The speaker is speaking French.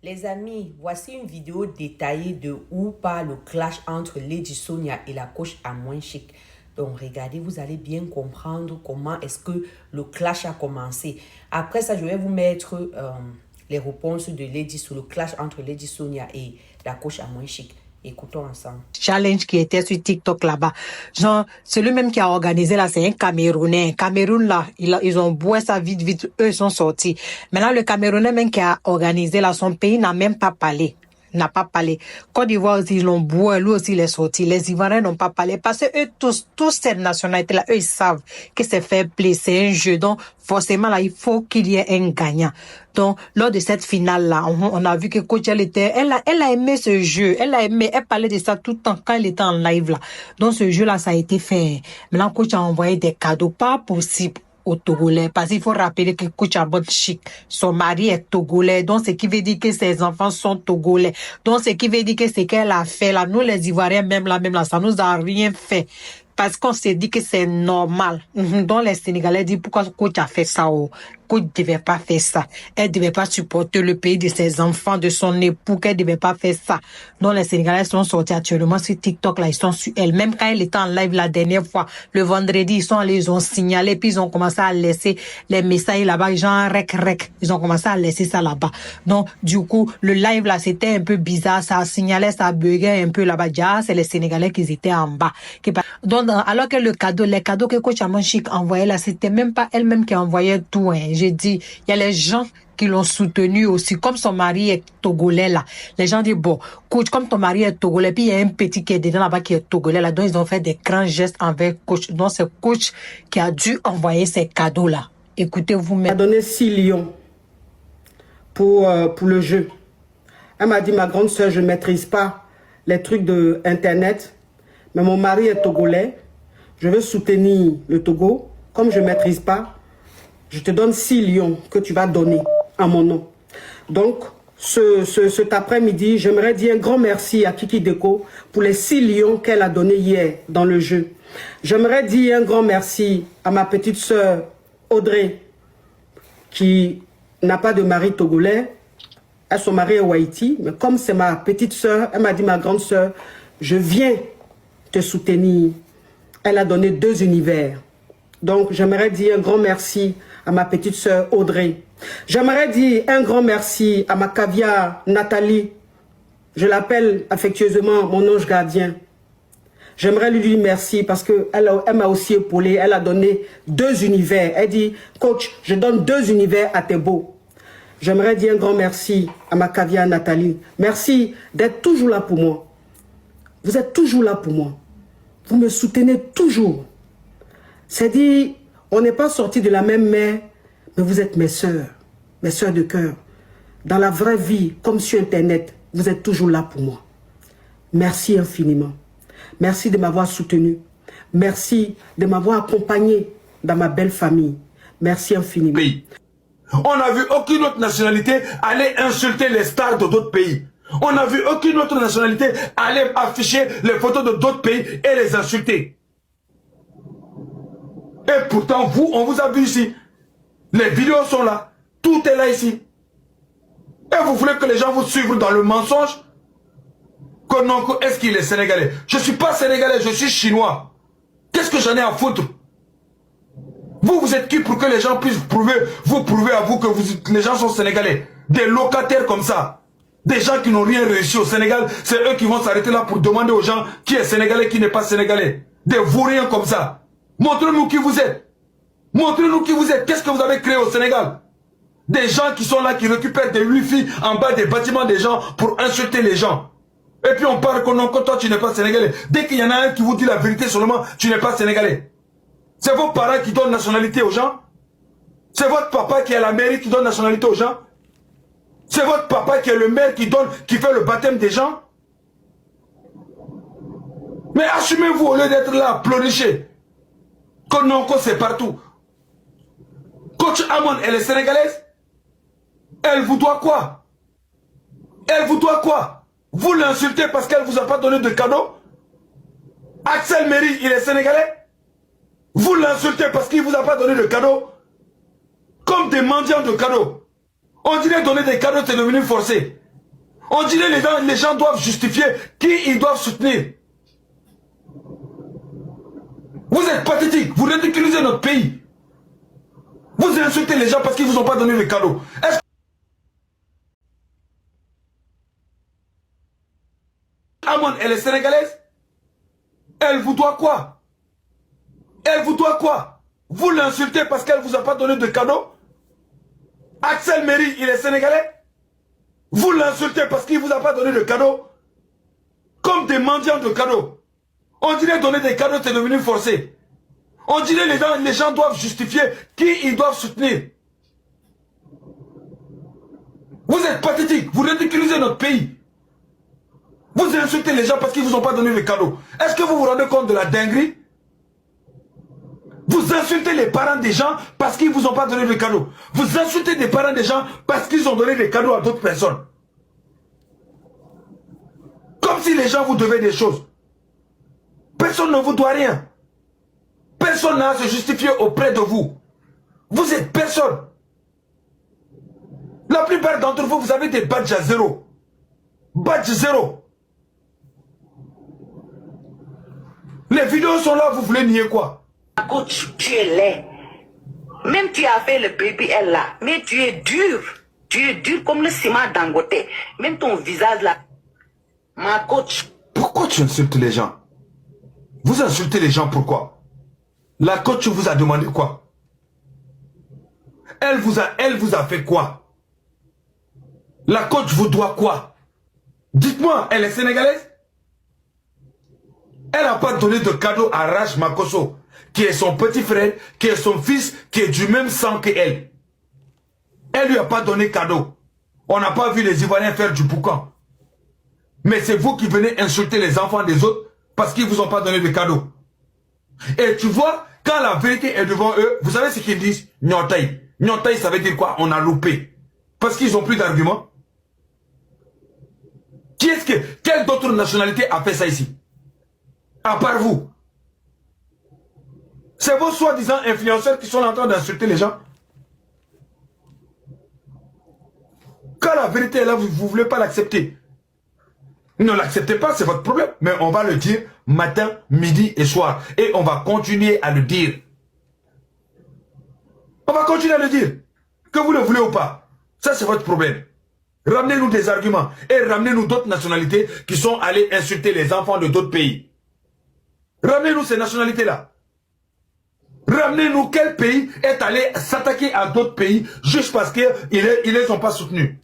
Les amis, voici une vidéo détaillée de où part le clash entre Lady Sonia et la coach à moins chic. Donc regardez, vous allez bien comprendre comment est-ce que le clash a commencé. Après ça, je vais vous mettre les réponses de Lady sur le clash entre Lady Sonia et la coach à moins chic. Écoutons ensemble. Challenge qui était sur TikTok là-bas. Genre, celui même qui a organisé là, c'est un Camerounais. Cameroun là, ils ont boué ça vite, vite. Eux, ils sont sortis. Maintenant, le Camerounais même qui a organisé là, son pays n'a même pas parlé. N'a pas parlé. Côte d'Ivoire aussi, ils l'ont boué, lui aussi, il est sorti. Les Ivoiriens n'ont pas parlé. Parce que eux, tous cette nationalité-là, eux, ils savent que c'est fair play, c'est un jeu. Donc, forcément, là, il faut qu'il y ait un gagnant. Donc, lors de cette finale-là, on a vu que coach, elle a aimé ce jeu. Elle a aimé, elle parlait de ça tout le temps quand elle était en live, là. Donc, ce jeu-là, ça a été fait. Maintenant, coach a envoyé des cadeaux pas possibles aux Togolais, parce qu'il faut rappeler que coach Abod Chic, son mari est Togolais, donc ce qui veut dire que ses enfants sont Togolais, donc ce qui veut dire que ce qu'elle a fait là, nous les Ivoiriens même là, ça nous a rien fait, parce qu'on s'est dit que c'est normal. Donc les Sénégalais disent pourquoi coach a fait ça, coach devait pas faire ça, elle devait pas supporter le pays de ses enfants, de son époux, qu'elle devait pas faire ça. Donc les Sénégalais sont sortis actuellement sur TikTok là, ils sont sur elle, même quand elle était en live la dernière fois, le vendredi, ils ont signalé, puis ils ont commencé à laisser les messages là-bas, genre rec, ils ont commencé à laisser ça là-bas. Donc du coup, le live là, c'était un peu bizarre, ça signalait, ça buguait un peu là-bas, déjà, c'est les Sénégalais qui étaient en bas. Donc alors que les cadeaux que coach Amon Chic envoyait là, c'était même pas elle-même qui envoyait tout, hein. J'ai dit, il y a les gens qui l'ont soutenu aussi, comme son mari est togolais là. Les gens disent, bon, coach, comme ton mari est togolais, puis il y a un petit qui est dedans là-bas qui est togolais là, donc ils ont fait des grands gestes envers coach. Donc c'est coach qui a dû envoyer ces cadeaux là. Écoutez-vous même. Elle m'a donné 6 lions pour le jeu. Elle m'a dit, ma grande soeur, je ne maîtrise pas les trucs de Internet, mais mon mari est togolais. Je veux soutenir le Togo. Comme je ne maîtrise pas, je te donne 6 lions que tu vas donner à mon nom. Donc, cet après-midi, j'aimerais dire un grand merci à Kiki Deco pour les 6 lions qu'elle a donnés hier dans le jeu. J'aimerais dire un grand merci à ma petite sœur Audrey, qui n'a pas de mari togolais. Son mari est au Haïti, mais comme c'est ma petite sœur, elle m'a dit, ma grande sœur, je viens te soutenir. Elle a donné 2 univers. Donc, j'aimerais dire un grand merci à ma petite sœur Audrey. J'aimerais dire un grand merci à ma caviar Nathalie. Je l'appelle affectueusement mon ange gardien. J'aimerais lui dire merci parce qu'elle m'a aussi épaulé. Elle a donné 2 univers. Elle dit, coach, je donne 2 univers à tes beaux. J'aimerais dire un grand merci à ma caviar Nathalie. Merci d'être toujours là pour moi. Vous êtes toujours là pour moi. Vous me soutenez toujours. C'est dit, on n'est pas sortis de la même mère, mais vous êtes mes sœurs de cœur. Dans la vraie vie, comme sur Internet, vous êtes toujours là pour moi. Merci infiniment. Merci de m'avoir soutenu. Merci de m'avoir accompagné dans ma belle famille. Merci infiniment. On n'a vu aucune autre nationalité aller insulter les stars de d'autres pays. On n'a vu aucune autre nationalité aller afficher les photos de d'autres pays et les insulter. Et pourtant, vous, on vous a vu ici. Les vidéos sont là. Tout est là ici. Et vous voulez que les gens vous suivent dans le mensonge? Que non, est-ce qu'il est sénégalais? Je ne suis pas sénégalais, je suis chinois. Qu'est-ce que j'en ai à foutre? Vous êtes qui pour que les gens puissent vous prouver à vous que les gens sont sénégalais? Des locataires comme ça. Des gens qui n'ont rien réussi au Sénégal, c'est eux qui vont s'arrêter là pour demander aux gens qui est sénégalais, qui n'est pas sénégalais. Des vauriens comme ça. Montrez-nous qui vous êtes. Montrez-nous qui vous êtes. Qu'est-ce que vous avez créé au Sénégal? Des gens qui sont là, qui récupèrent des wifi en bas des bâtiments des gens pour insulter les gens. Et puis on parle que non, que toi tu n'es pas sénégalais. Dès qu'il y en a un qui vous dit la vérité seulement, tu n'es pas sénégalais. C'est vos parents qui donnent nationalité aux gens. C'est votre papa qui est à la mairie qui donne nationalité aux gens. C'est votre papa qui est le maire qui fait le baptême des gens. Mais assumez-vous au lieu d'être là à pleurnicher. Que non, que c'est partout. Coach Amon, elle est sénégalaise. Elle vous doit quoi? Elle vous doit quoi? Vous l'insultez parce qu'elle vous a pas donné de cadeau? Axel Méry, il est sénégalais? Vous l'insultez parce qu'il vous a pas donné de cadeau? Comme des mendiants de cadeaux. On dirait donner des cadeaux, c'est devenu forcé. On dirait les gens doivent justifier qui ils doivent soutenir. Vous êtes pathétique, vous ridiculisez notre pays. Vous insultez les gens parce qu'ils ne vous ont pas donné le cadeau. Est-ce que Amon, elle est sénégalaise? Elle vous doit quoi? Elle vous doit quoi? Vous l'insultez parce qu'elle ne vous a pas donné de cadeau? Axel Méry, il est sénégalais? Vous l'insultez parce qu'il ne vous a pas donné de cadeau? Comme des mendiants de cadeaux. On dirait donner des cadeaux, c'est devenu forcé. On dirait les gens doivent justifier qui ils doivent soutenir. Vous êtes pathétique, vous ridiculisez notre pays. Vous insultez les gens parce qu'ils ne vous ont pas donné de cadeau. Est-ce que vous vous rendez compte de la dinguerie? Vous insultez les parents des gens parce qu'ils ne vous ont pas donné de cadeau. Vous insultez les parents des gens parce qu'ils ont donné des cadeaux à d'autres personnes. Comme si les gens vous devaient des choses. Personne ne vous doit rien. Personne n'a à se justifier auprès de vous. Vous êtes personne. La plupart d'entre vous, vous avez des badges à zéro. Badge zéro. Les vidéos sont là, vous voulez nier quoi? Coach, tu es laid. Même tu as fait le baby elle là, mais tu es dur. Tu es dur comme le ciment Dangote. Même ton visage là. Ma coach. Pourquoi tu insultes les gens? Vous insultez les gens pourquoi? La coach vous a demandé quoi? Elle vous a fait quoi? La coach vous doit quoi? Dites-moi, elle est sénégalaise? Elle n'a pas donné de cadeau à Raj Makosso, qui est son petit frère, qui est son fils, qui est du même sang qu'elle. Elle lui a pas donné cadeau. On n'a pas vu les Ivoiriens faire du boucan. Mais c'est vous qui venez insulter les enfants des autres parce qu'ils ne vous ont pas donné de cadeau. Et tu vois, quand la vérité est devant eux, vous savez ce qu'ils disent? Nyotaï. Nyotaï, ça veut dire quoi? On a loupé. Parce qu'ils n'ont plus d'arguments. Quelle d'autre nationalité a fait ça ici? À part vous. C'est vos soi-disant influenceurs qui sont en train d'insulter les gens. Quand la vérité est là, vous ne voulez pas l'accepter. Ne l'acceptez pas, c'est votre problème. Mais on va le dire matin, midi et soir. Et on va continuer à le dire. On va continuer à le dire. Que vous le voulez ou pas. Ça, c'est votre problème. Ramenez-nous des arguments. Et ramenez-nous d'autres nationalités qui sont allées insulter les enfants de d'autres pays. Ramenez-nous ces nationalités-là. Ramenez-nous quel pays est allé s'attaquer à d'autres pays juste parce qu'ils ne les ont pas soutenus.